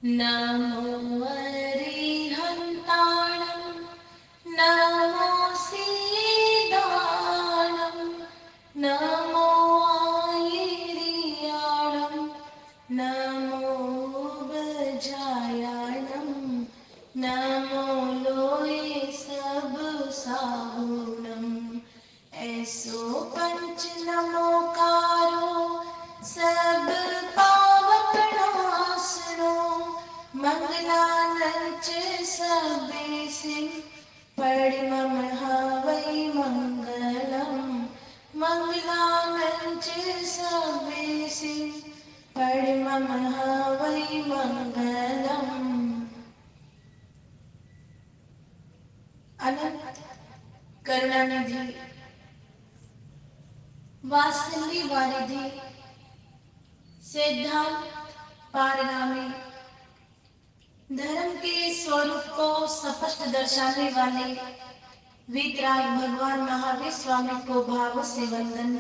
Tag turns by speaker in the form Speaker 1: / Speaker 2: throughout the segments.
Speaker 1: नमो अरिहन्ताणं नमो सीदाणं नमो आयिरियाणं नमो बजायाणं नमो लोये सब साहुणं ऐसो पंच नमोकारो सब पावपणासनो मंगलानंच सबेसिं परिमम हवै मंगलम मंगलानंच सबेसिं परिमम हवै मंगलम। अनंत करुणानिधि वात्सल्य वारिधि सिद्धांत पारगामी धर्म के स्वरूप को स्पष्ट दर्शाने वाले वीतराग भगवान महावीर स्वामी को भाव से वंदन।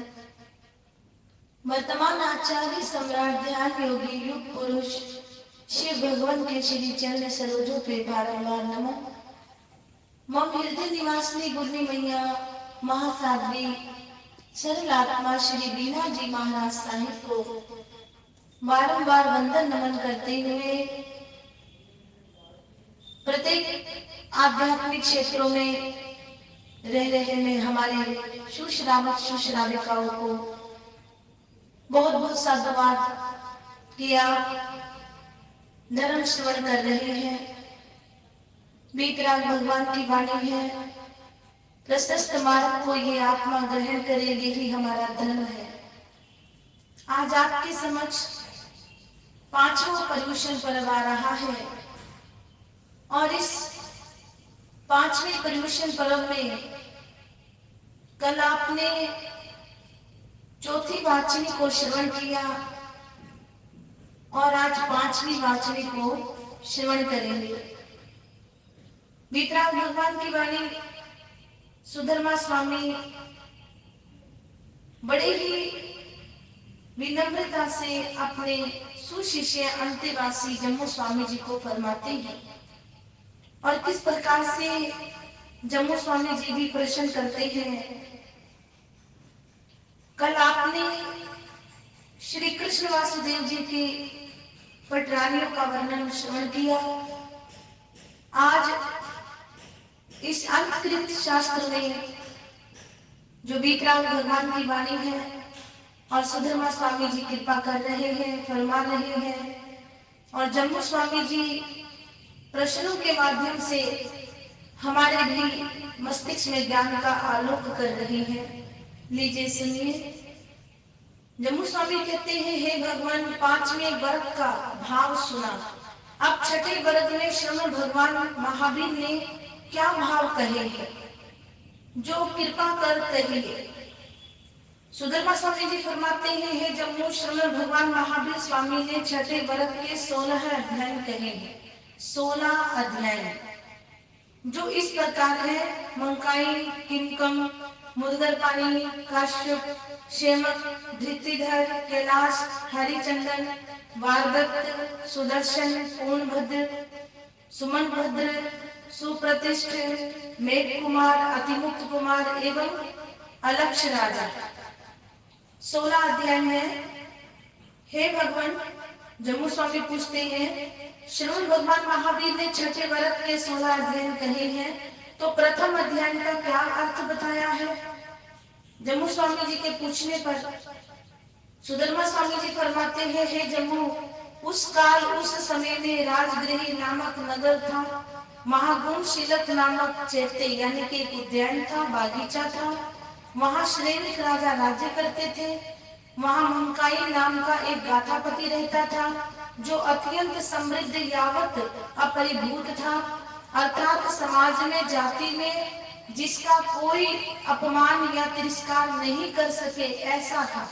Speaker 1: वर्तमान आचार्य सम्राट ध्यान योगी युग पुरुष शिव भगवान के श्री चरण सरोजों पे बारंबार नमन। मम हृदय निवासिनी गुरनी मैया महासाध्वी सरल आत्मा श्री बीना जी महाराज साहिब को बारंबार वंदन नमन करते हुए प्रत्येक आध्यात्मिक क्षेत्रों में रह रहे में हमारे सुश्राविकाओं को बहुत बहुत साधुवाद कि आप धर्म श्रवण कर रहे हैं। वीतराग भगवान की वाणी है, प्रशस्त मार्ग को ये आत्मा ग्रहण करे, यही हमारा धर्म है। आज आपके समक्ष पांचवा पर्युषण पर्व आ रहा है और इस पांचवें पर्युषण पर्व में कल आपने चौथी वाचनी को श्रवण किया और आज पांचवी वाचनी को श्रवण करेंगे। वीतराग भगवान की वाणी सुधर्मा स्वामी बड़े ही विनम्रता से अपने सुशिष्य अंतेवासी जम्मू स्वामी जी को फरमाते हैं और किस प्रकार से जम्मू स्वामी जी भी प्रश्न करते हैं। कल आपने श्री कृष्ण वासुदेव जी की पटरानियों का वर्णन श्रवण किया। आज इस अंतकृत शास्त्र में जो वीतराग भगवान की वाणी है और सुधर्मा स्वामी जी कृपा कर रहे हैं, फरमा रहे हैं और जम्मू स्वामी जी प्रश्नों के माध्यम से हमारे भी मस्तिष्क में ज्ञान का आलोक कर रहे हैं। लीजिए सुनिए। जम्मू स्वामी कहते हैं, हे भगवान, पांचवें वर्ग का भाव सुना। अब छठे वर्ग में श्रवण भगवान महावीर ने क्या भाव कहे हैं, जो कृपा कर कहिए। सुधर्मा स्वामी जी फरमाते हैं, हे जम्मू, श्रवण भगवान महावीर स्वामी ने छठे वर्ग के 16 अध्याय कहे हैं। 16 अध्याय जो इस प्रकार है: मंकाई, किमकम, मुदगरपाणी, काश्यप, शेमक, धृतिधर, कैलाश, हरिचंदन, वारदत्त, सुदर्शन, पूर्णभद्र, सुमनभद्र, सुप्रतिष्ठ, मेघ कुमार, अतिमुक्त कुमार एवं अलक्ष राजा। 16 अध्याय है। हे भगवान, जम्मू स्वामी पूछते हैं, श्रवण भगवान महावीर ने छठे वर्ग के 16 अध्याय कहे हैं, तो प्रथम अध्याय का क्या अर्थ बताया है? जम्मू स्वामी जी के पूछने पर सुधर्मा स्वामी जी फरमाते हैं, हे जम्मू, उस काल उस समय में राजगृह नामक नगर था। महागुणशीलक नामक चैत्य यानी कि एक उद्यान था, बागीचा था। वहां श्रेणिक राजा राज्य करते थे। वहां मंकाई नाम का एक गाथापति रहता था, जो अत्यंत समृद्ध यावत अपरिभूत था, अर्थात समाज में, जाति में जिसका कोई अपमान या तिरस्कार नहीं कर सके, ऐसा था।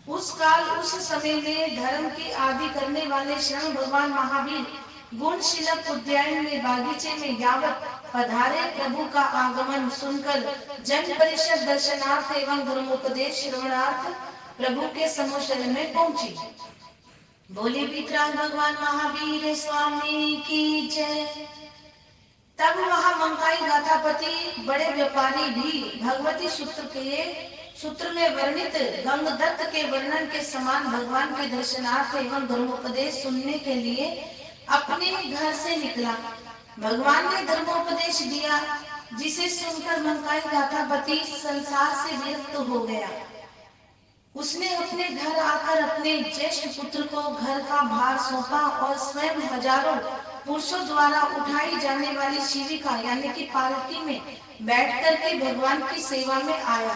Speaker 1: उस काल उस समय में धर्म की आदि करने वाले श्रवण भगवान महावीर गुणशीलक उद्यान में, बागीचे में यावत पधारे। प्रभु का आगमन सुनकर जन परिषद दर्शनार्थ एवं धर्मोपदेश श्रवणार्थ प्रभु के समूह शरण में पहुंची। बोले वितराग भगवान महावीर स्वामी की जय। तब वहां मंकाई गाथापति बड़े व्यापारी भी भगवती सूत्र में वर्णित गंगदत्त के वर्णन के समान भगवान के दर्शनार्थ एवं धर्मोपदेश सुनने के लिए अपने घर से निकला। भगवान ने धर्मोपदेश दिया, जिसे सुनकर मंकाई गाथापति संसार से विरक्त हो गया। उसने अपने घर आकर अपने ज्येष्ठ पुत्र को घर का भार सौंपा और स्वयं हजारों पुरुषों द्वारा उठाई जाने वाली शिविका यानी कि पालकी में बैठ करके भगवान की सेवा में आया।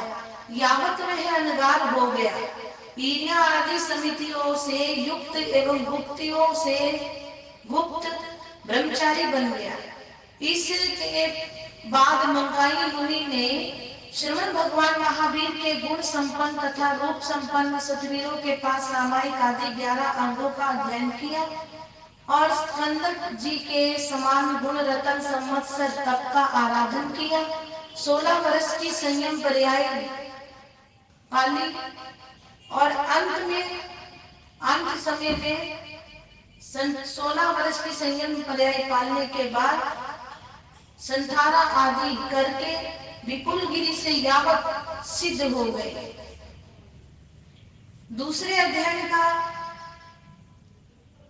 Speaker 1: यावत वह अनगार हो गया, ईर्ष्या आदि समितियों से युक्त एवं गुप्तियों से गुप्त ब्रह्मचारी बन गया। इसके बाद मंकाई मुनि ने श्रवण भगवान महावीर के गुण संपन्न तथा रूप संपन्न सतवीरों के पास सामायिक आदि 11 अंगों का अध्ययन किया और स्कंदक जी के समान गुण रतन संवत्सर तप का आराधन किया। 16 वर्ष की संयम पर्याय पाली और अंत समय में 16 वर्ष की संयम पर्याय पालने के बाद संथारा आदि करके विपुल गिरी से यावत सिद्ध हो गए। दूसरे अध्याय का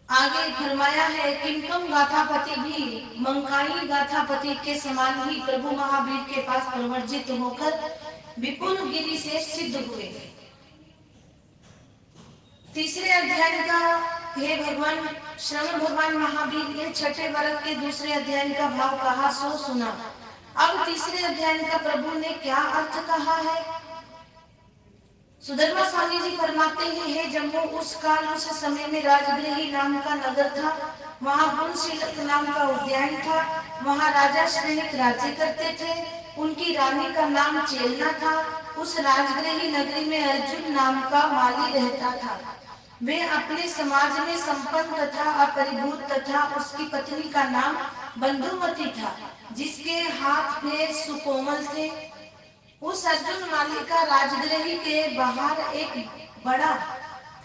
Speaker 1: आगे फरमाया है, किंकम गाथापति भी मंकाई गाथापति के समान ही प्रभु महावीर के पास प्रवर्जित होकर विपुल गिरी से सिद्ध हुए। तीसरे अध्याय का हे भगवान श्रवण भगवान महावीर ने छठे वर्ग के दूसरे अध्याय का भाव कहा सो सुना। अब तीसरे अध्याय का प्रभु ने क्या अर्थ कहा है? सुधर्मा स्वामी जी फरमाते हैं, हे जम्मू उस काल उस समय में राजगृही नाम का नगर था। वहाँ गुणशीलक नाम का उद्यान था। वहाँ राजा श्रेणिक राज्य करते थे। उनकी रानी का नाम चेलना था। उस राजगृही नगरी में अर्जुन नाम का माली रहता था। वे अपने समाज में संपन्न तथा अपरिभूत तथा उसकी पत्नी का नाम बंधुमती था, जिसके हाथ पैर सुकोमल थे। उस अर्जुन माली का राजगृह के बाहर एक बड़ा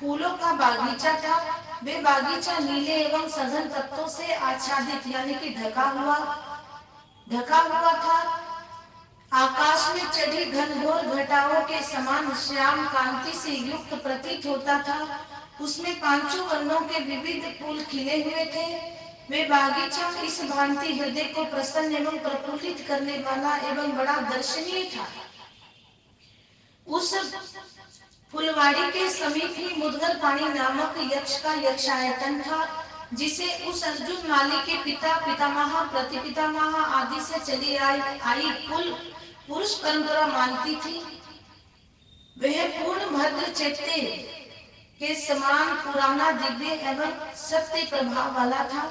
Speaker 1: फूलों का बागीचा था। वे बागीचा नीले एवं सघन पत्तों से आच्छादित यानी कि ढका हुआ था। आकाश में चढ़ी घनघोर घटाओं के समान श्याम कांति से युक्त प्रतीत होता था। उसमें पांचों वर्णों के विविध फूल खिले हुए थे। वे बागीचा इस भांति हृदय को प्रसन्न एवं प्रफुल्लित करने वाला एवं बड़ा दर्शनीय था। उस फुलवाड़ी के समीप ही मुदगर पाणी नामक यक्ष का यक्षायतन था, जिसे उस अर्जुन माली के पिता पितामह प्रतिपितामह आदि से चली आई कुल पुरुष परंपरा मानती थी। वह पूर्ण भद्र चैत्य के समान पुराना दिव्य एवं सत्य प्रभाव वाला था।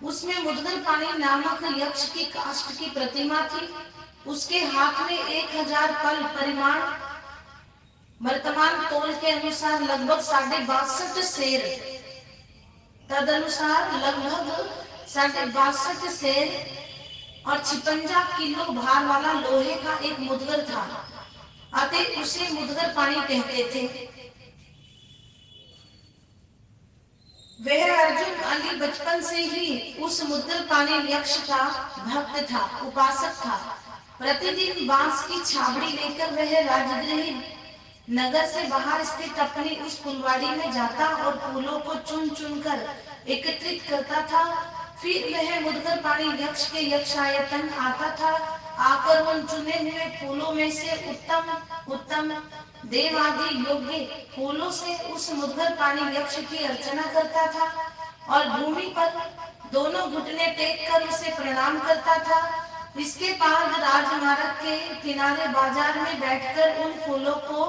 Speaker 1: उसमें मुदगर पाणी नामक यक्ष की काष्ठ की प्रतिमा थी। उसके हाथ में 1000 पल परिमाण वर्तमान तोल के अनुसार लगभग 62.5 सेर, तदनुसार लगभग 62.5 सेर और 56 किलो भार वाला लोहे का एक मुदगर था। अतः उसे मुदगर पाणी कहते थे। वह अर्जुन अली बचपन से ही उस मुदगर पाणी यक्ष का भक्त था, उपासक था। प्रतिदिन बांस की छाबड़ी लेकर वह राजगृह नगर से बाहर स्थित अपनी उस फुलवाड़ी में जाता और फूलों को चुन चुन कर एकत्रित करता था। फिर वह मुदगर पाणी यक्ष के यक्षायतन आता था। आकर उन चुने हुए फूलों में से उत्तम देवादि योग्य फूलों से उस मुदगर पाणी यक्ष की अर्चना करता था और भूमि पर दोनों घुटने टेक कर उसे प्रणाम करता था। इसके बाद राजमार्ग के किनारे बाजार में बैठकर उन फूलों को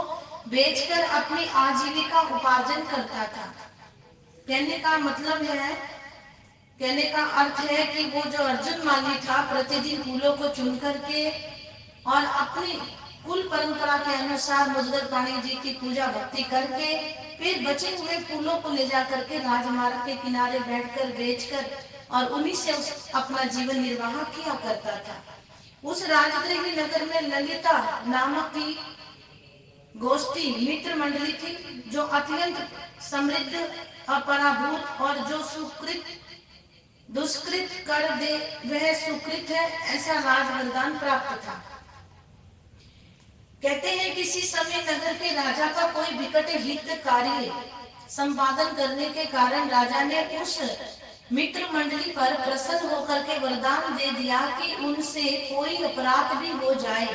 Speaker 1: बेचकर अपनी आजीविका उपार्जन करता था। कहने का मतलब है, कहने का अर्थ है कि वो जो अर्जुन माली था प्रतिदिन फूलों को चुन करके और अपनी कुल परंपरा के अनुसार मुदगर पाणी जी की पूजा भक्ति करके फिर बचे हुए फूलों को ले जाकर के राजमार्ग के किनारे बैठकर बेचकर और उन्हीं से अपना जीवन निर्वाह किया करता था। उस राजगृह नगर में ललिता नामक की गोष्ठी मित्र मंडली थी, जो अत्यंत समृद्ध अपराभूत और जो सुकृत दुष्कृत कर दे वह सुकृत है, ऐसा राज वरदान प्राप्त था। कहते हैं किसी समय नगर के राजा का कोई विकट हित कार्य संपादन करने के कारण राजा ने उस मित्र मंडली पर प्रसन्न होकर के वरदान दे दिया कि उनसे कोई अपराध भी हो जाए,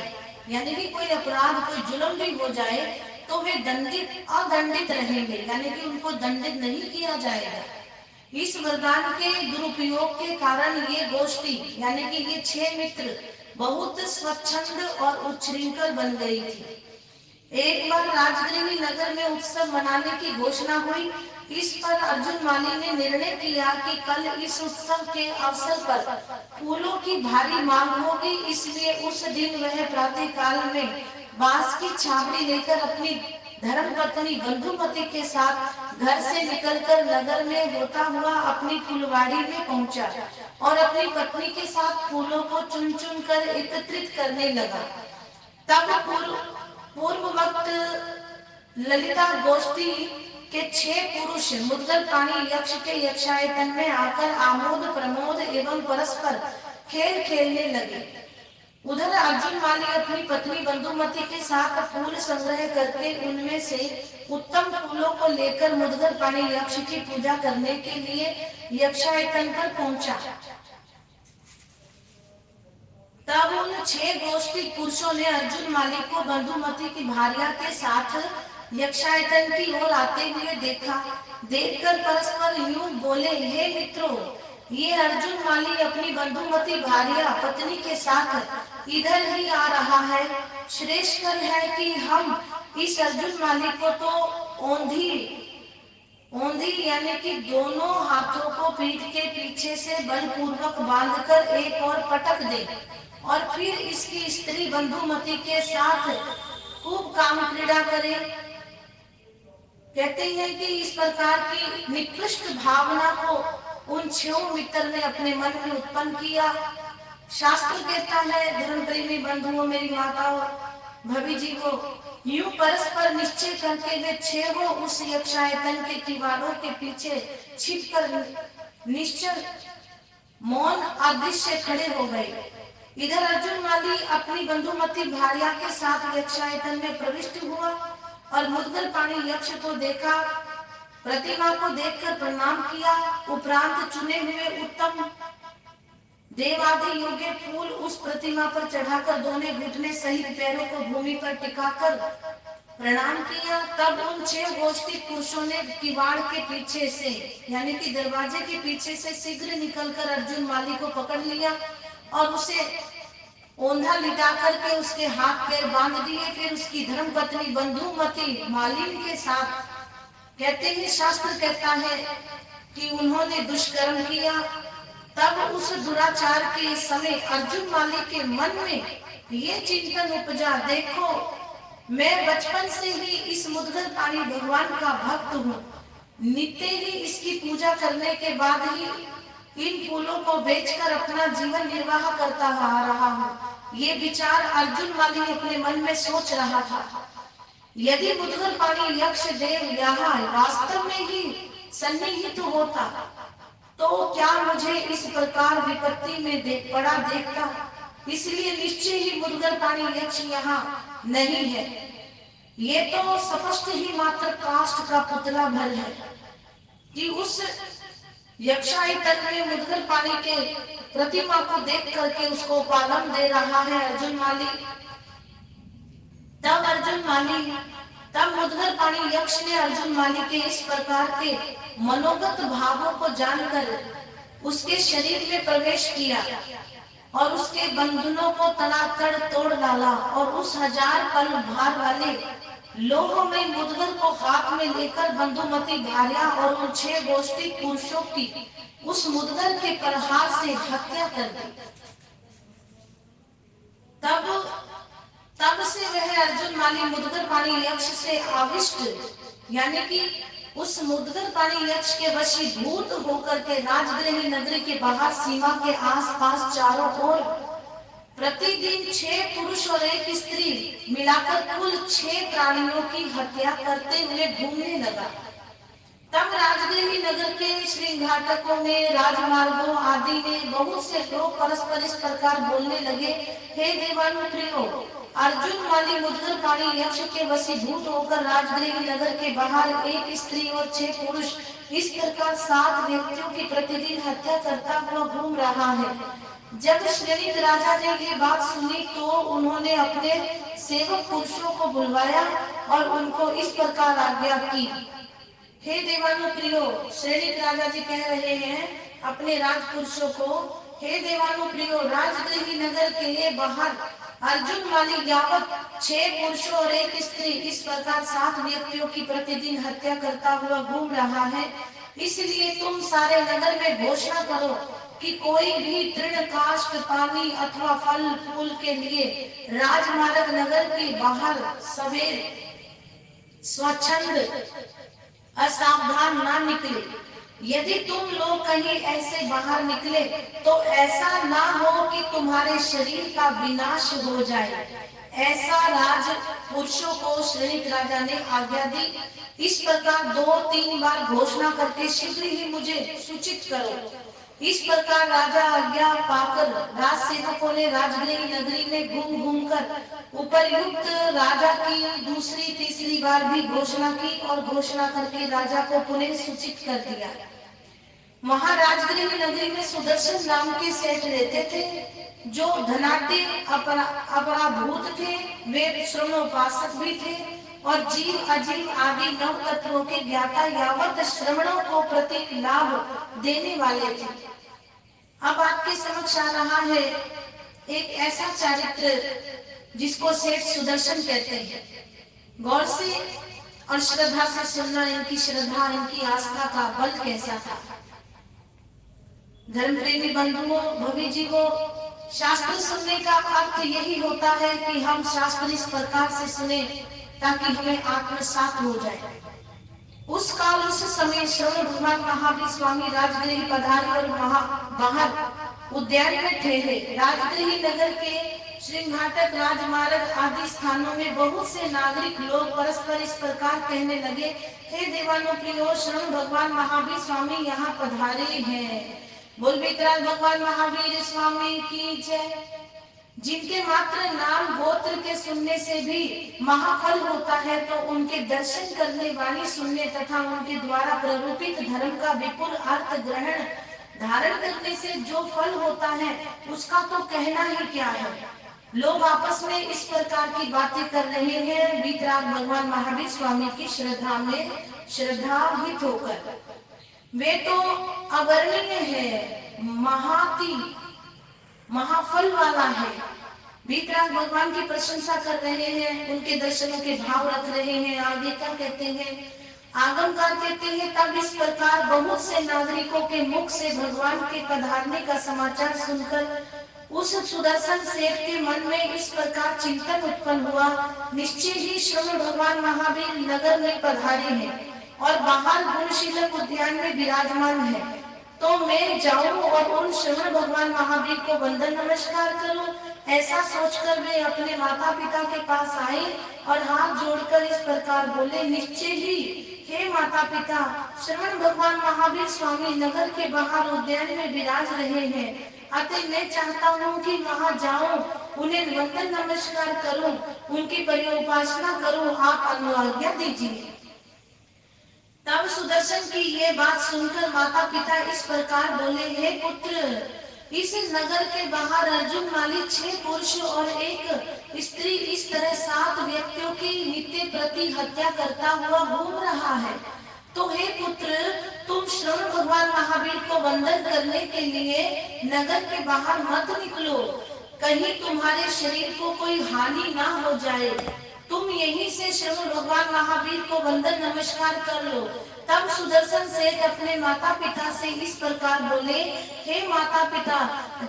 Speaker 1: यानी कि कोई अपराध कोई जुल्म भी हो जाए तो वे दंडित अदंडित रहेंगे, यानी कि उनको दंडित नहीं किया जाएगा। इस वरदान के दुरुपयोग के कारण ये गोष्ठी यानी कि ये 6 मित्र बहुत स्वच्छंद और उच्छृंखल बन गई थी। एक बार राजगृही नगर में उत्सव मनाने की घोषणा हुई। इस पर अर्जुन माली ने निर्णय किया कि कल इस उत्सव के अवसर पर फूलों की भारी मांग होगी, इसलिए उस दिन वह प्रातः काल में बांस की छाबड़ी लेकर अपनी धर्मपत्नी बंधुमती के साथ घर से निकलकर नगर में होता हुआ अपनी फुलवाड़ी में पहुंचा और अपनी पत्नी के साथ फूलों को चुन चुन कर एकत्रित करने लगा। तब पूर्ववत ललिता गोष्ठी के 6 पुरुष मुद्गल पानी यक्ष के यक्षायतन में आकर आमोद प्रमोद एवं परस्पर खेल खेलने लगे। उधर अर्जुन माली अपनी पत्नी बंधुमती के साथ फूल संग्रह करके उनमें से उत्तम फूलों को लेकर मुद्गल पानी यक्ष की पूजा करने के लिए यक्षायतन पर पहुंचा। तब उन 6 गोष्ठी पुरुषों ने अर्जुन माली को बंधुमती की भार्या के साथ यक्षायतन की ओर आते हुए देखा। देखकर परस्पर यूं बोले, हे मित्रों, ये अर्जुन माली अपनी बंधुमती भार्या पत्नी के साथ इधर ही आ रहा है। श्रेष्ठकर है कि हम इस अर्जुन माली को तो औंधी यानी कि दोनों हाथों को पीठ के पीछे से बलपूर्वक बांधकर एक और पटक दे और फिर इसकी स्त्री बंधुमती के साथ खूब काम क्रीड़ा करे। कहते हैं कि इस प्रकार की निकृष्ट भावना को उन 6 मित्र ने अपने मन में उत्पन्न किया। शास्त्र कहता है, धर्म प्रेमी बंधुओं, मेरी माताओं, भवि जीवो, यूं परस्पर निश्चय करके वे 6 उस यक्षायतन के किवाड़ों के पीछे छिपकर निश्चल मौन अदृश्य खड़े हो गए। इधर अर्जुन माली अपनी बंधुमती भार्या के साथ यक्षायतन में प्रविष्ट हुआ और मुद्गल पानी यक्ष को देखा। प्रतिमा को देखकर प्रणाम किया, उपरांत चुने हुए उत्तम देवादि योग्य फूल उस प्रतिमा पर चढ़ाकर दोनों घुटने सहित पैरों को भूमि पर टिकाकर प्रणाम किया। तब उन 6 गोष्ठी पुरुषों ने किवाड़ के पीछे से यानी कि दरवाजे के पीछे से शीघ्र निकलकर अर्जुन माली को पकड़ लिया और उसे औंधा लिटा करके उसके हाथ पैर बांध दिए। फिर उसकी धर्मपत्नी बंधुमती मालिन के साथ, कहते हैं शास्त्र कहता है कि उन्होंने दुष्कर्म किया। तब उस दुराचार के समय अर्जुन माली के मन में ये चिंतन उपजा, देखो मैं बचपन से ही इस मुद्गल पानी भगवान का भक्त हूँ, नित्य ही इसकी पूजा करने के बाद ही इन फूलों को बेचकर अपना जीवन निर्वाह करता आ रहा हूँ। ये विचार अर्जुन माली अपने मन में सोच रहा था। यदि मुद्गल पानी यक्ष देव यहाँ वास्तव में ही सन्निहित होता तो क्या मुझे इस प्रकार विपत्ति में पड़ा देखता। इसलिए निश्चय ही मुद्गल पानी यक्ष यहाँ नहीं है। ये तो स्पष्ट ही मात्र काष्ठ का पुतला भर है कि उस यक्षायतन में मुद्गल पानी के प्रतिमा को देख करके उसको पालन दे रहा है अर्जुन माली। तब मुद्गल पानी यक्ष ने अर्जुन माली के इस प्रकार के मनोगत भावों को जानकर उसके शरीर में प्रवेश किया और उसके बंधनों को तड़ातड़ तोड़ डाला और उस 1000 पल भार वाले लोहमय मुद्गल को हाथ में लेकर बंधुमती भार्या और उन 6 गोष्ठी पुरुषों की उस मुद्गल के प्रहार से हत्या कर दी। तब से वह अर्जुन माली मुद्गल पानी यक्ष से आविष्ट यानी कि उस मुद्गल पानी यक्ष के वशीभूत होकर के राजगृह नगरी के बाहर सीमा के आसपास चारों ओर प्रतिदिन 6 पुरुष और 1 स्त्री मिलाकर कुल 6 प्राणियों की हत्या करते हुए घूमने लगा। तब राजगृह नगर के श्रृंघाटकों में, राजमार्गों आदि में बहुत से लोग परस्पर इस प्रकार बोलने लगे, हे देवानुप्रियो, अर्जुन माली मुद्गर पाणी यक्ष के वशीभूत होकर राजगृह नगर के बाहर एक स्त्री और 6 पुरुष इस प्रकार 7 व्यक्तियों की प्रतिदिन हत्या करता हुआ घूम रहा है। जब श्रीनित राजा ने ये बात सुनी तो उन्होंने अपने सेवक पुरुषों को बुलवाया और उनको इस प्रकार आज्ञा की, हे देवानुप्रियो, श्रेणिक राजा जी कह रहे हैं अपने राजपुरुषों को, हे देवानुप्रियो, राजगृह नगर के बाहर अर्जुन माली यावत 6 पुरुषों और एक स्त्री इस प्रकार 7 व्यक्तियों की प्रतिदिन हत्या करता हुआ घूम रहा है। इसलिए तुम सारे नगर में घोषणा करो कि कोई भी तृण काष्ठ पानी अथवा फल फूल के लिए राजमार्ग नगर के बाहर सवेर स्वच्छंद असावधान ना निकले। यदि तुम लोग कहीं ऐसे बाहर निकले तो ऐसा ना हो कि तुम्हारे शरीर का विनाश हो जाए। ऐसा राज पुरुषों को श्रीनित राजा ने आज्ञा दी। इस प्रकार 2-3 बार घोषणा करके शीघ्र ही मुझे सूचित करो। इस प्रकार राजा आज्ञा पाकर राज सेवकों ने राजगृह नगरी में घूम घूम कर उपर्युक्त राजा की दूसरी तीसरी बार भी घोषणा की और घोषणा करके राजा को पुनः सूचित कर दिया। वहां राजगृह नगरी में सुदर्शन नाम के सेठ रहते थे, जो धनाढ्य अपराभूत थे। वे श्रवणोपासक भी थे और जीव अजीव आदि 9 तत्वों के ज्ञाता यावत श्रवणों को प्रति लाभ देने वाले थे। अब आपके समक्ष आ रहा है एक ऐसा चरित्र जिसको सेठ सुदर्शन कहते हैं। गौर से और श्रद्धा से सुनना, इनकी श्रद्धा, इनकी आस्था का बल कैसा था। धर्म प्रेमी बंधुओं, भवी जीवों, शास्त्र सुनने का अर्थ यही होता है कि हम शास्त्र इस प्रकार से सुने ताकि हमें आत्मसात हो जाए। उस काल उस समय श्रवण भगवान महावीर स्वामी राजगृह पधारे और बाहर उद्यान में ठहरे। राजगृह नगर के श्रृंघाटक, राजमार्ग आदि स्थानों में बहुत से नागरिक लोग परस्पर इस प्रकार कहने लगे, हे देवानुप्रियो, श्रवण भगवान महावीर स्वामी यहाँ पधारे हैं। बोल विकराल भगवान महावीर स्वामी की जय। जिनके मात्र नाम गोत्र के सुनने से भी महाफल होता है, तो उनके दर्शन करने, वाणी सुनने तथा उनके द्वारा प्ररूपित धर्म का विपुल अर्थ ग्रहण धारण करने से जो फल होता है उसका तो कहना ही क्या है। लोग आपस में इस प्रकार की बातें कर रहे हैं वितराग भगवान महावीर स्वामी की श्रद्धा में श्रद्धान्वित होकर। वे तो अवर्णनीय है, महाफल वाला है। वीतराग भगवान की प्रशंसा कर रहे हैं, उनके दर्शनों के भाव रख रहे हैं। आगे क्या कहते हैं, आगमकार कहते हैं, तब इस प्रकार बहुत से नागरिकों के मुख से भगवान के पधारने का समाचार सुनकर उस सुदर्शन सेठ के मन में इस प्रकार चिंतन उत्पन्न हुआ, निश्चय ही श्रवण भगवान महावीर नगर में पधारे हैं और बाहर गुणशीलक उद्यान में विराजमान है, तो मैं जाऊं और उन श्रवण भगवान महावीर को वंदन नमस्कार करूं। ऐसा सोचकर वे अपने माता पिता के पास आए और हाथ जोड़कर इस प्रकार बोले, निश्चय ही हे माता पिता, श्रवण भगवान महावीर स्वामी नगर के बाहर उद्यान में विराज रहे हैं, अतः मैं चाहता हूँ कि वहां जाऊं, उन्हें वंदन नमस्कार करूं, उनकी परिउपासना करूं, आप अनुज्ञा दीजिए। तब सुदर्शन की ये बात सुनकर माता पिता इस प्रकार बोले, हे पुत्र, इस नगर के बाहर अर्जुन माली 6 पुरुष और एक स्त्री इस तरह 7 व्यक्तियों की नित्य प्रति हत्या करता हुआ घूम रहा है। तो हे पुत्र, तुम श्रवण भगवान महावीर को वंदन करने के लिए नगर के बाहर मत निकलो, कहीं तुम्हारे शरीर को कोई हानि ना हो जाए। तुम यहीं से श्रवण भगवान महावीर को वंदन नमस्कार कर लो। तब सुदर्शन सेठ अपने माता पिता से इस प्रकार बोले, हे माता पिता,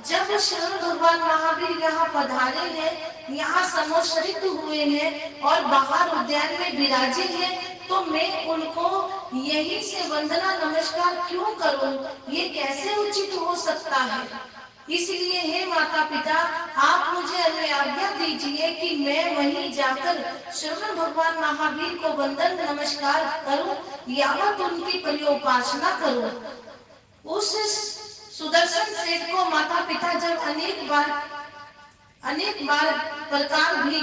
Speaker 1: जब श्रवण भगवान महावीर यहाँ पधारे हैं, यहाँ समोशरित हुए हैं और बाहर उद्यान में विराजे हैं, तो मैं उनको यहीं से वंदना नमस्कार क्यों करूं? ये कैसे उचित हो सकता है? इसलिए हे माता पिता, आप मुझे आज्ञा दीजिए कि मैं वहीं जाकर श्रवण भगवान महावीर को वंदन नमस्कार करूं, यावत उनकी पर्योपासना करूं। उस सुदर्शन सेठ को माता पिता जब अनेक बार प्रकार भी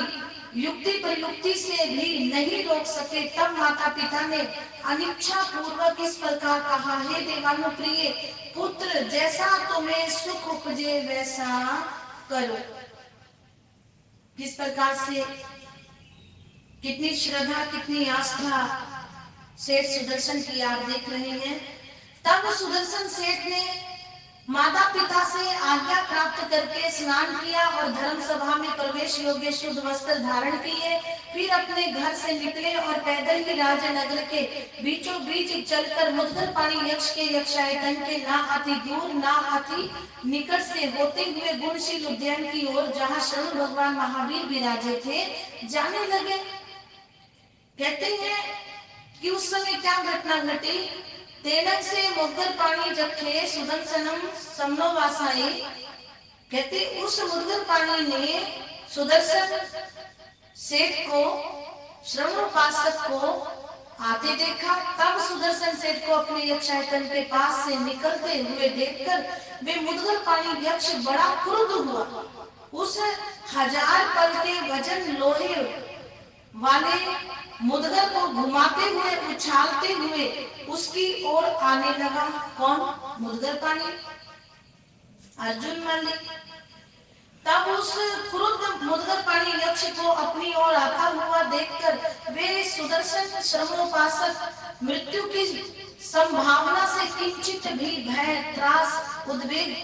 Speaker 1: युक्ति प्रयुक्ति से भी नहीं रोक सके, तब माता पिता ने अनिच्छा पूर्वक इस प्रकार कहा, हे देवानुप्रिय पुत्र, जैसा तुम्हें सुख उपजे वैसा करो। किस प्रकार से, कितनी श्रद्धा, कितनी आस्था सेठ सुदर्शन की आप देख रहे हैं। तब सुदर्शन सेठ ने माता पिता से आज्ञा प्राप्त करके स्नान किया और धर्म सभा में प्रवेश योग्य शुद्ध वस्त्र धारण किए। फिर अपने घर से निकले और पैदल ही राजनगर के बीचों बीच चलकर मुद्गल पानी यक्ष के यक्षायतन के ना अति दूर ना अति निकट से होते हुए गुणशील उद्यान की ओर, जहाँ श्रवण भगवान महावीर विराजे थे, जाने लगे। कहते हैं कि उस समय क्या घटना घटी। तेनक से मुद्गल पानी जखे सुदर्शनम समनोवासाई, कहते उस मुद्गल पानी ने सुदर्शन सेठ को, श्रवणोपासक को आते देखा। तब सुदर्शन सेठ को अपने यक्षायतन के पास से निकलते हुए देखकर वे मुद्गल पानी यक्ष बड़ा क्रुद्ध हुआ। उस 1000 पल के वजन लोहे वाले मुद्गल को घुमाते हुए, उछालते हुए उसकी ओर आने लगा। कौन? मुद्गल पानी, अर्जुन मल्लिक। तब उस क्रुद्ध मुद्गल पानी यक्ष को अपनी ओर आता हुआ देखकर वे सुदर्शन श्रवणोपासक मृत्यु की संभावना से किंचित भी भय, त्रास, उद्वेग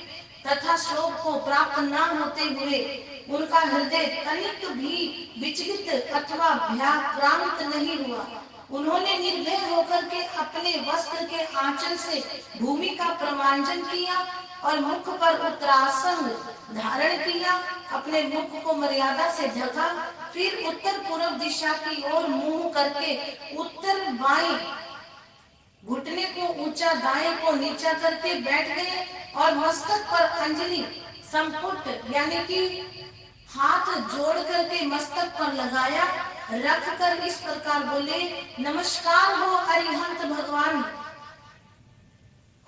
Speaker 1: तथा शोक को प्राप्त न होते हुए उनका हृदय तनिक भी विचलित अथवा भ्रांत नहीं हुआ। उन्होंने निर्भय होकर के अपने वस्त्र के आंचल से भूमि का प्रमांजन किया और मुख पर उत्तरासन धारण किया, अपने मुख को मर्यादा से ढका। फिर उत्तर पूर्व दिशा की ओर मुंह करके उत्तर बाएं घुटने को ऊंचा, दाएं को नीचा करके बैठ गए और मस्तक पर अंजलि संपुट यानी कि हाथ जोड़ करके मस्तक पर लगाया, रख कर इस प्रकार बोले, नमस्कार हो अरिहंत भगवान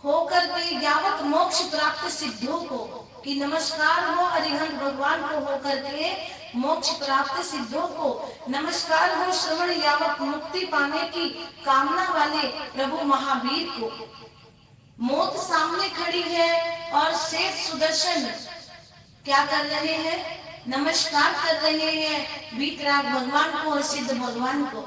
Speaker 1: होकर के यावत मोक्ष प्राप्त सिद्धों को, कि नमस्कार हो अरिहंत भगवान को होकर के मोक्ष प्राप्त सिद्धों को, नमस्कार हो श्रवण यावत मुक्ति पाने की कामना वाले प्रभु महावीर को। मौत सामने खड़ी है और सेठ सुदर्शन क्या कर रहे हैं? नमस्कार कर रहे हैं वीतराग भगवान को और सिद्ध भगवान को।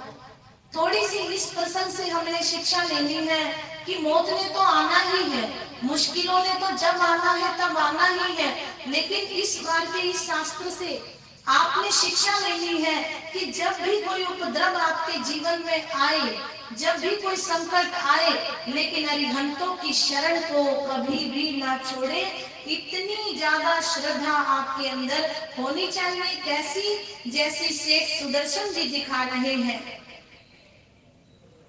Speaker 1: थोड़ी सी इस प्रसंग से हमने शिक्षा लेनी है कि मौत ने तो आना ही है, मुश्किलों ने तो जब आना है तब आना ही है, लेकिन इस बार के इस शास्त्र से आपने शिक्षा लेनी है कि जब भी कोई उपद्रव आपके जीवन में आए, जब भी कोई संकट आए, लेकिन अरिहंतों की शरण को कभी भी ना छोड़े। इतनी ज्यादा श्रद्धा आपके अंदर होनी चाहिए। कैसी? जैसी सेठ सुदर्शन जी दिखा रहे हैं।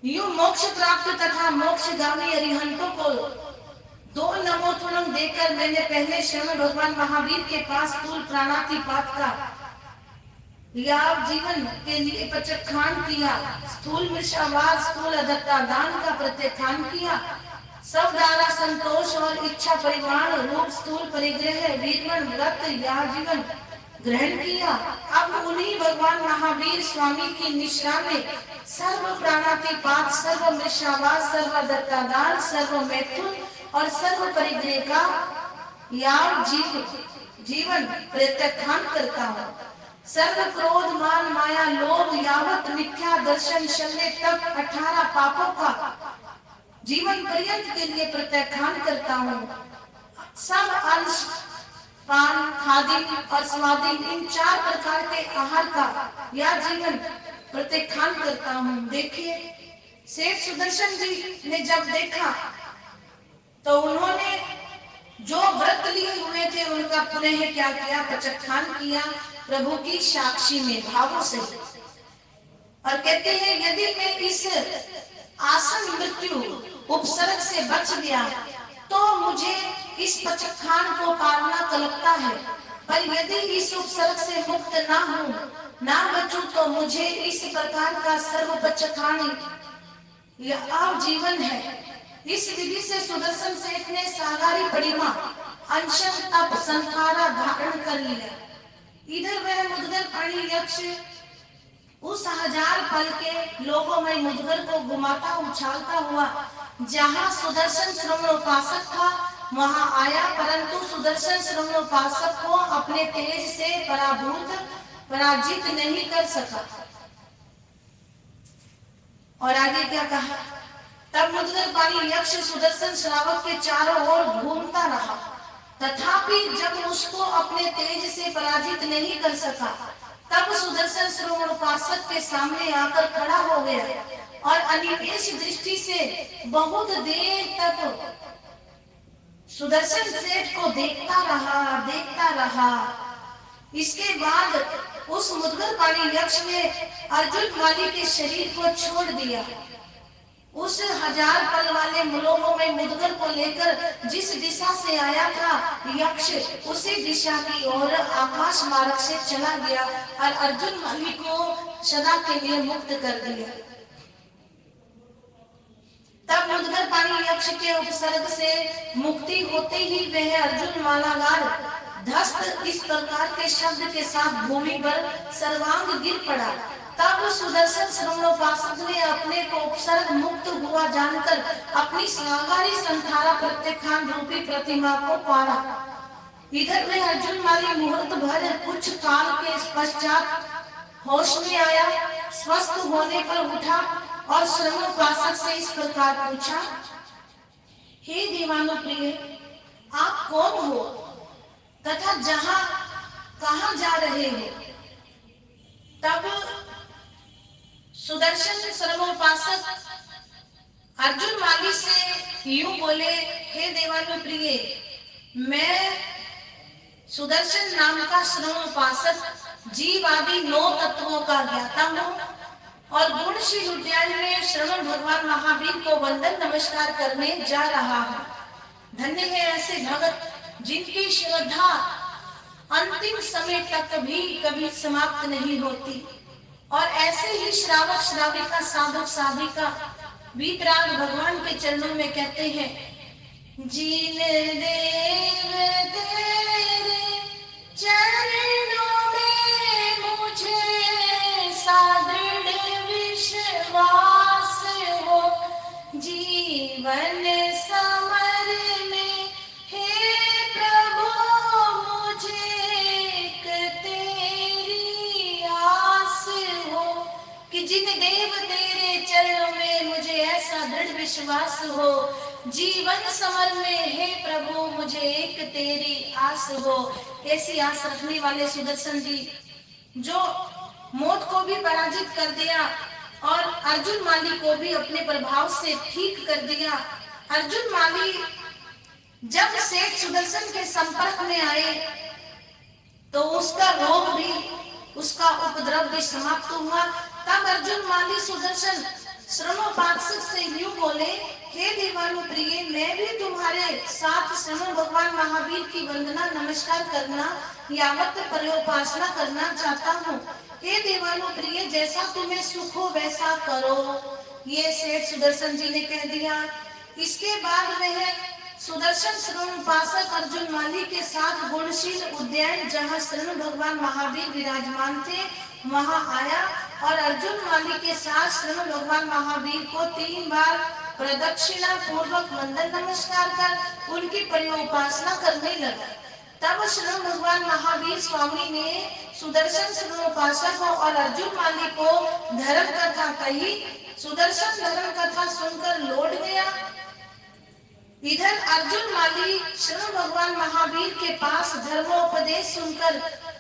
Speaker 1: यूं मोक्ष प्राप्त तथा मोक्षगामी अरिहंतों को 2 नमोथुनम देकर मैंने पहले श्रवण भगवान महावीर के पास स्थूल प्राणातिपात का लाभ जीवन के लिए प्रत्यक्षान किया, स्थूल मृषावाद, स्थूल अदत्तादान का प्रत्यक्षान किया, सब द्वारा संतोष और इच्छा परिमाण रूप स्थूल परिग्रह वीरमन व्रत या जीवन ग्रहण किया। अब उन्हीं भगवान महावीर स्वामी की निष्ठा में सर्व प्राणातिपात, सर्व मृषावाद, सर्व दत्तादान, सर्व मैथुन और सर्व परिग्रह का याव जीवन प्रत्यक्षान करता हूँ। सर्व क्रोध, मान, माया, लोभ यावत मिथ्या दर्शन, शल्य तक 18 पापों का जीवन पर्यंत के लिए प्रत्याख्यान करता हूँ। सब अंश, पान, खादिम और स्वादिम, इन 4 प्रकार के आहार का यह जीवन प्रत्याख्यान करता हूँ। देखिए, सेठ सुदर्शन जी ने जब देखा तो उन्होंने जो व्रत लिए हुए थे उनका पुनः क्या किया? प्रत्याख्यान किया प्रभु की साक्षी में भावों से। और कहते हैं यदि मैं इस आसन मृत्यु उपसर्ग से बच गया तो मुझे इस पचखान को पारना कलपता है, पर यदि इस उपसर्ग से मुक्त ना हूं, ना बचूं, तो मुझे इस प्रकार का सर्व पचखान जीवन है। इस विधि से सुदर्शन सेठ ने सागारी परिमा अनशन तप संखारा धारण कर लिया। इधर वह मुद्गर पाणी यक्ष उस 1000 पल के लोगों में मुद्गर को घुमाता उछालता हुआ जहां सुदर्शन श्रवणोपासक था वहां आया, परंतु सुदर्शन श्रवणोपासक को अपने तेज से पराजित नहीं कर सका। और आगे क्या कहा? तब मुद्गर पाणी यक्ष सुदर्शन श्रावक के चारों ओर घूमता रहा, तथापि जब उसको अपने तेज से पराजित नहीं कर सका, तब सुदर्शन श्रवणोपासक के सामने आकर खड़ा हो गया और अनिमेष दृष्टि से बहुत देर तक सुदर्शन सेठ को देखता रहा। इसके बाद उस मुद्गर पाणी यक्ष ने अर्जुन माली के शरीर को छोड़ दिया। उस 1000 पल वाले लोगों में मुद्गर को लेकर जिस दिशा से आया था यक्ष, उसी दिशा की ओर आकाश मार्ग से चला गया और अर्जुन माली को सदा के लिए मुक्त कर दिया। तब मुद्गर पाणी यक्ष के उपसर्ग से मुक्ति होते ही वह अर्जुन मालागार धस्त इस प्रकार के शब्द के साथ भूमि पर सर्वांग गिर पड़ा। तब सुदर्शन श्रवणोपासक ने अपने को उपसर्ग मुक्त हुआ जानकर अपनी सागारी संखारा प्रत्यखान रूपी प्रतिमा को पारा। इधर में अर्जुन माली मुहूर्त भर कुछ काल के पश्चात होश में आया, स्वस्थ होने पर उठा और श्रवणोपासक से इस प्रकार पूछा, हे दीवानो प्रिय, आप कौन हो तथा कहां जा रहे हो? तब सुदर्शन श्रवणोपासक अर्जुन माली से यूं बोले, हे देवानु प्रिय, मैं सुदर्शन नाम का श्रवणोपासक जीव आदि 9 तत्वों का ज्ञाता हूं और गुणशील उद्यान में श्रवण भगवान महावीर को वंदन नमस्कार करने जा रहा हूं। धन्य है ऐसे भगत जिनकी श्रद्धा अंतिम समय तक भी कभी समाप्त नहीं होती। और ऐसे ही श्रावक श्राविका साधक साधिका वीतराग भगवान के चरणों में कहते हैं, जीन देव तेरे चरणों में मुझे सादृढ़ विश्वास हो, जीवन समरने हे प्रभु मुझे एक तेरी आस हो। कि जिन देव तेरे चरणों में मुझे ऐसा दृढ़ विश्वास हो, जीवन समर में हे प्रभु मुझे एक तेरी आस हो। ऐसी आस रखने वाले सुदर्शन जी जो मौत को भी पराजित कर दिया और अर्जुन माली को भी अपने प्रभाव से ठीक कर दिया। अर्जुन माली जब सेठ सुदर्शन के संपर्क में आए तो उसका रोग भी, उसका उपद्रव भी समाप्त हुआ। तब अर्जुन माली सुदर्शन श्रवणोपासक से यूं बोले, हे देवानु प्रिय, मैं भी तुम्हारे साथ श्रवण भगवान महावीर की वंदना नमस्कार करना यावत पर्योपासना करना चाहता हूँ। हे देवानु प्रिय, जैसा तुम्हें सुख हो वैसा करो। ये सेठ सुदर्शन जी ने कह दिया। इसके बाद वह सुदर्शन श्रवणोपासक अर्जुन माली के साथ गुणशील उद्यान जहाँ श्रवण भगवान महावीर विराजमान थे वहां आया और अर्जुन माली के साथ श्रवण भगवान महावीर को 3 बार प्रदक्षिणा पूर्वक वंदन नमस्कार कर उनकी पर्योपासना करने लगा। तब श्रवण भगवान महावीर स्वामी ने सुदर्शन श्रवणोपासक और अर्जुन माली को धर्म कथा कही। सुदर्शन धर्म कथा सुनकर लौट गया। इधर अर्जुन माली श्रवण भगवान महावीर के पास धर्मोपदेश सुनकर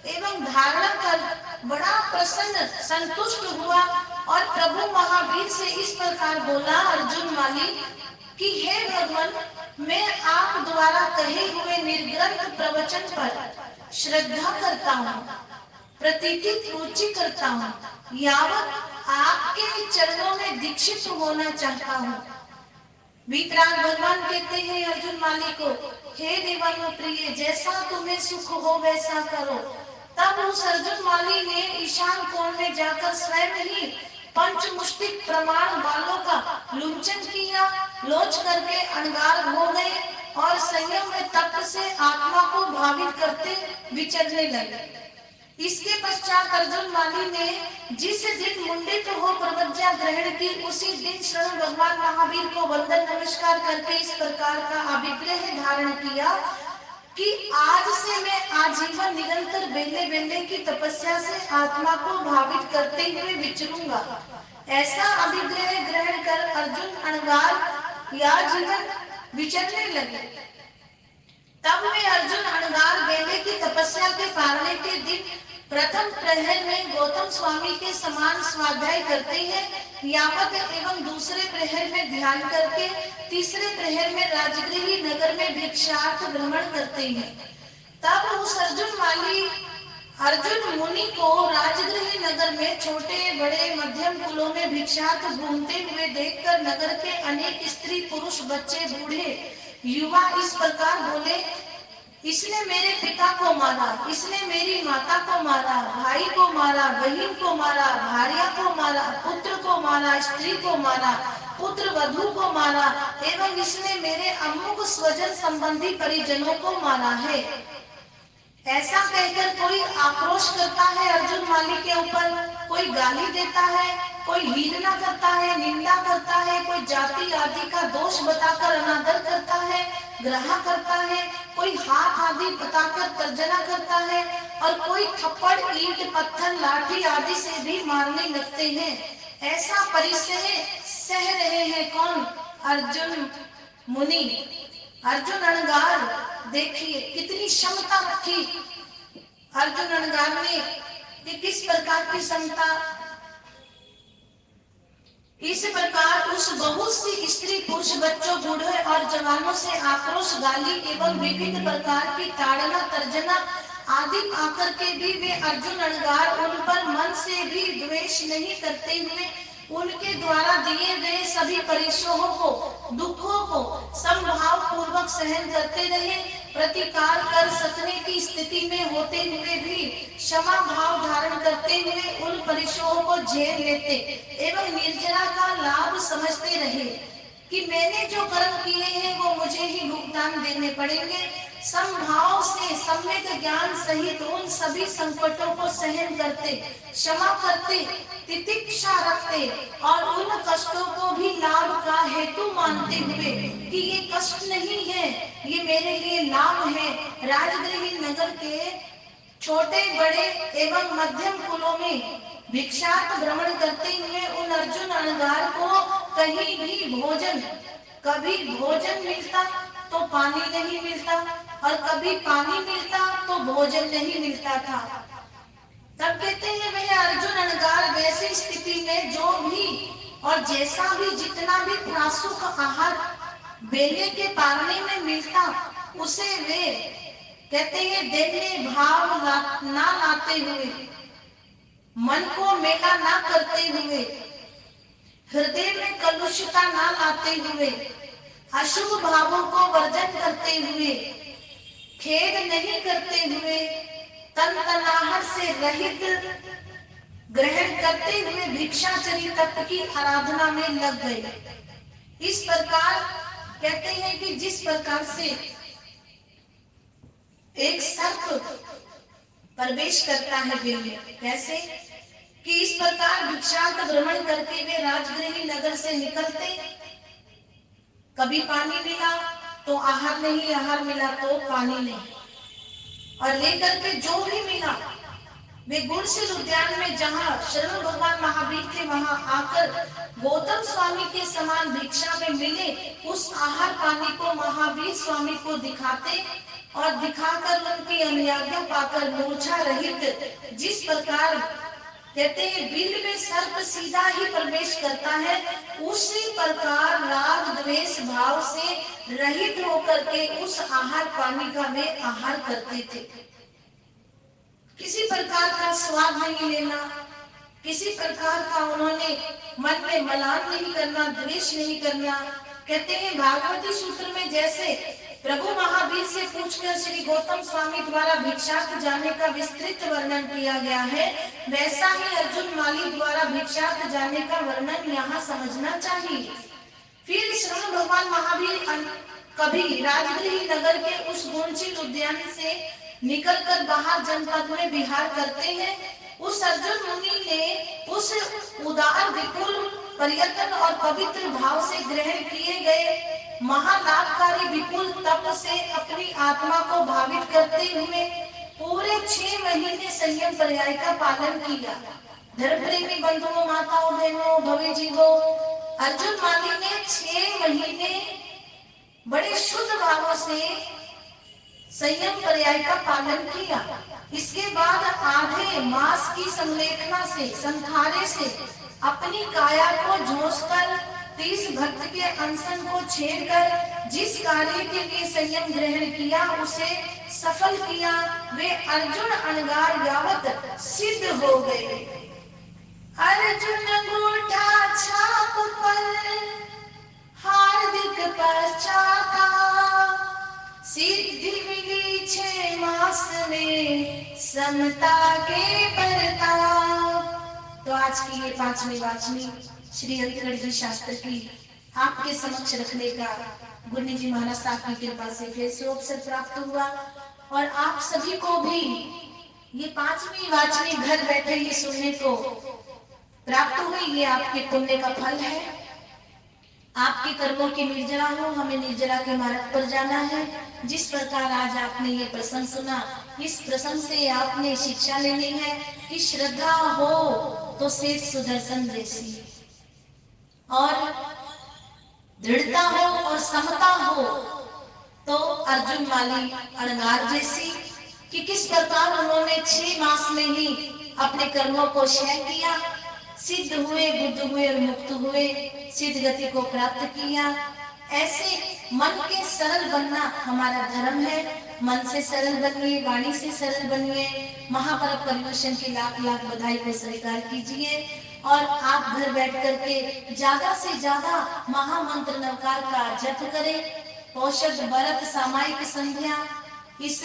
Speaker 1: एवं धारणा कर बड़ा प्रसन्न संतुष्ट हुआ और प्रभु महावीर से इस प्रकार बोला, अर्जुन माली कि हे भगवान, मैं आप द्वारा कहे हुए निर्ग्रंथ प्रवचन पर श्रद्धा करता हूँ, प्रतीति रुचि करता हूँ, यावत आपके चरणों में दीक्षित होना चाहता हूँ। वीतराग भगवान कहते हैं अर्जुन माली को, हे देवानु प्रिय, जैसा तुम्हें सुख हो वैसा करो। तब उस अर्जुन माली ने ईशान कोण में जाकर स्वयं ही पंचमुष्टिक प्रमाण बालों का लुंचन किया, लोच करके अणगार हो गए और संयम में तप से आत्मा को भावित करते विचरने लगे। इसके पश्चात अर्जुन माली ने जिस दिन मुंडित हो प्रवज्ञा ग्रहण की, उसी दिन स्वयं भगवान महावीर को वंदन नमस्कार करके इस प्रकार का अभिप्राय धारण किया कि आज से मैं आजीवन निरंतर बेले बेले की तपस्या से आत्मा को भावित करते हुए विचरूंगा। ऐसा अभिप्राय ग्रहण कर अर्जुन अणगार या जीवन विचरने लगे। तब वे अर्जुन अणगार बेले की तपस्या के पारने के दिन प्रथम प्रहर में गौतम स्वामी के समान स्वाध्याय करते हैं, यावत एवं दूसरे प्रहर में ध्यान करके तीसरे प्रहर में राजगृही नगर में भिक्षार्थ भ्रमण करते हैं। तब उस अर्जुन मुनि को राजगृही नगर में छोटे बड़े मध्यम कुलों में भिक्षार्थ घूमते हुए देखकर नगर के अनेक स्त्री पुरुष बच्चे बूढ़े युवा इस प्रकार बोले, इसने मेरे पिता को मारा, इसने मेरी माता को मारा, भाई को मारा, बहन को मारा, भार्या को मारा, पुत्र को मारा, स्त्री को मारा, पुत्र वधू को मारा एवं इसने मेरे अमुक स्वजन संबंधी परिजनों को मारा है। ऐसा कहकर कोई आक्रोश करता है अर्जुन माली के ऊपर, कोई गाली देता है, कोई हीनना करता है, निंदा करता है, कोई जाति आदि का दोष बताकर अनादर करता है, ग्रह करता है, कोई हाथ आदि बताकर तर्जना करता है और कोई थप्पड़ ईंट पत्थर लाठी आदि से भी मारने लगते हैं। ऐसा परिसह सह रहे हैं कौन? अर्जुन मुनि, अर्जुन अणगार। देखिए कितनी क्षमता रखी अर्जुन अणगार ने, कि किस प्रकार की क्षमता। इस प्रकार उस बहुत सी स्त्री पुरुष बच्चों बूढ़े और जवानों से आक्रोश गाली एवं विविध प्रकार की ताड़ना तर्जना आदि आकर के भी वे अर्जुन अणगार उन पर मन से भी द्वेष नहीं करते हुए उनके द्वारा दिए गए सभी परीक्षाओं को, दुखों को समभाव पूर्वक सहन करते रहे। प्रतिकार कर सकने की स्थिति में होते हुए भी क्षमा भाव धारण करते हुए उन परीक्षाओं को झेल लेते एवं निर्जरा का लाभ समझते रहे कि मैंने जो कर्म किए हैं वो मुझे ही भुगतान देने पड़ेंगे। समभाव से सम्यक ज्ञान सहित उन सभी संकटों को सहन करते, क्षमा करते, तितिक्षा रखते और उन कष्टों को भी लाभ का हेतु मानते हुए कि ये कष्ट नहीं है, ये मेरे लिए लाभ है। राजगृही नगर के छोटे बड़े एवं मध्यम कुलों में भिक्षार्थ भ्रमण करते हुए उन अर्जुन अणगार को कहीं भी कभी भोजन मिलता तो पानी नहीं मिलता और कभी पानी मिलता तो भोजन नहीं मिलता था। तब कहते हैं वह अर्जुन अणगार वैसी स्थिति में जो भी और जैसा भी जितना भी प्रासुक आहार बेले के पारने में मिलता उसे वे कहते हैं देह में भाव ना लाते हुए, मन को मेला ना करते हुए, हृदय में कलुषता ना लाते हुए, अशुभ भावों को वर्जन करते हुए, खेद नहीं करते हुए, तन तनाहट से रहित ग्रहण करते हुए भिक्षाचरी तत्व की आराधना में लग गए। इस प्रकार कहते हैं कि जिस प्रकार से एक सर्प प्रवेश करता है बिल में, कैसे कि इस प्रकार भिक्षार्थ भ्रमण करके वे राजगृही नगर से निकलते, कभी पानी मिला तो आहार नहीं, आहार मिला तो पानी नहीं, और लेकर के जो भी मिला वे गुणशील उद्यान में जहाँ शरण भगवान महावीर थे वहां आकर गौतम स्वामी के समान भिक्षा में मिले उस आहार पानी को महावीर स्वामी को दिखाते और दिखाकर उनकी अनुज्ञा पाकर मूर्छा रहित जिस प्रकार कहते हैं बिल में सर्प सीधा ही प्रवेश करता है, उसी प्रकार राग द्वेष भाव से रहित होकर के उस आहार पानी का वे आहार करते थे। किसी प्रकार का स्वाद नहीं लेना, किसी प्रकार का उन्होंने मन में मलान नहीं करना, द्वेष नहीं करना। कहते हैं भागवती सूत्र में जैसे प्रभु महावीर से पूछकर श्री गौतम स्वामी द्वारा भिक्षार्थ जाने का विस्तृत वर्णन किया गया है, वैसा ही अर्जुन माली द्वारा भिक्षार्थ जाने का वर्णन यहाँ समझना चाहिए। फिर श्रवण भगवान महावीर कभी राजगृह नगर के उस गुणशील उद्यान से निकलकर बाहर जनपद में विहार करते हैं। उस अर्जुन मुनि ने उस उदार विपुल पर्यटन और पवित्र भाव से ग्रहण किए गए महालाभकारी विपुल तप से अपनी आत्मा को भावित करते हुए पूरे 6 महीने संयम पर्याय का पालन किया। धर्म प्रेमी बंधुओं, माताओं, बहनों, भव्य जीवों, अर्जुन माली ने 6 महीने बड़े शुद्ध भावों से संयम पर्याय का पालन किया। इसके बाद आधे मास की संलेखना से, संथारे से अपनी काया को झोंसकर 30 भक्त के अनशन को छेड़कर जिस कार्य के लिए संयम ग्रहण किया उसे सफल किया। वे अर्जुन अनगार यावत सिद्ध हो गए। अर्जुन अंगूठा छाप पर हार्दिक पश्चाताप, सिद्धि मिली 6 मास में समता के प्रताप। तो आज की ये 5वीं वाचनी श्री अंतगढ़ जी शास्त्र की आपके समक्ष रखने का गुरु जी महाराज साहब की कृपा से फिर से अवसर प्राप्त हुआ और आप सभी को भी ये 5वीं वाचनी घर बैठे ये सुनने को प्राप्त हुई। ये आपके पुण्य का फल है। आपके कर्मों की निर्जरा हो, हमें निर्जरा के मार्ग पर जाना है। जिस प्रकार आज आपने ये प्रसंग सुना, इस प्रसंग से आपने शिक्षा लेनी है कि श्रद्धा हो तो शेष सुदर्शन जैसी, और दृढ़ता हो और समता हो तो अर्जुन माली अणगार जैसी, कि किस प्रकार उन्होंने 6 मास में ही अपने कर्मों को क्षय किया, सिद्ध हुए, बुद्ध हुए और मुक्त हुए, सिद्ध गति को प्राप्त किया। ऐसे मन के सरल बनना हमारा धर्म है। मन से सरल बनिए, वाणी से सरल बनिए। महापर्व पर्यूषण की लाख लाख बधाई को स्वीकार कीजिए और आप घर बैठ करके ज्यादा से ज्यादा महामंत्र नवकार का जप करें। औषध व्रत सामायिक संध्या, इस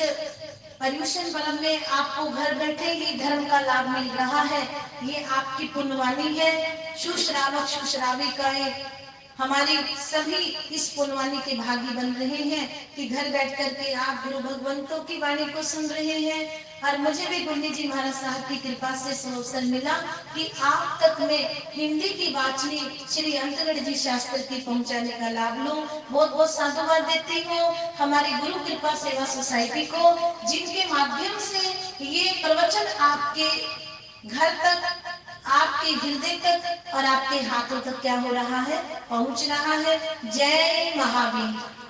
Speaker 1: पर्यूषण पर्व में आपको घर बैठे ही धर्म का लाभ मिल रहा है। ये आपकी पुण्यवानी है। सुश्रावक सुश्राविकाएं हमारी सभी इस पुण्यवानी के भागी बन रहे हैं कि घर बैठ करके आप गुरु भगवंतों की वाणी को सुन रहे हैं। और मुझे भी गुरु जी महाराज साहब की कृपा से अवसर मिला कि आप तक में हिंदी की वाचनी श्री अंतगढ़ जी शास्त्र की पहुंचाने का लाभ लूं। बहुत बहुत साधुवाद देती हूँ हमारी गुरु कृपा सेवा सोसाइटी को, जिनके माध्यम से ये प्रवचन आपके घर तक, आपके हृदय तक और आपके हाथों तक क्या हो रहा है, पहुंच रहा है। जय महावीर।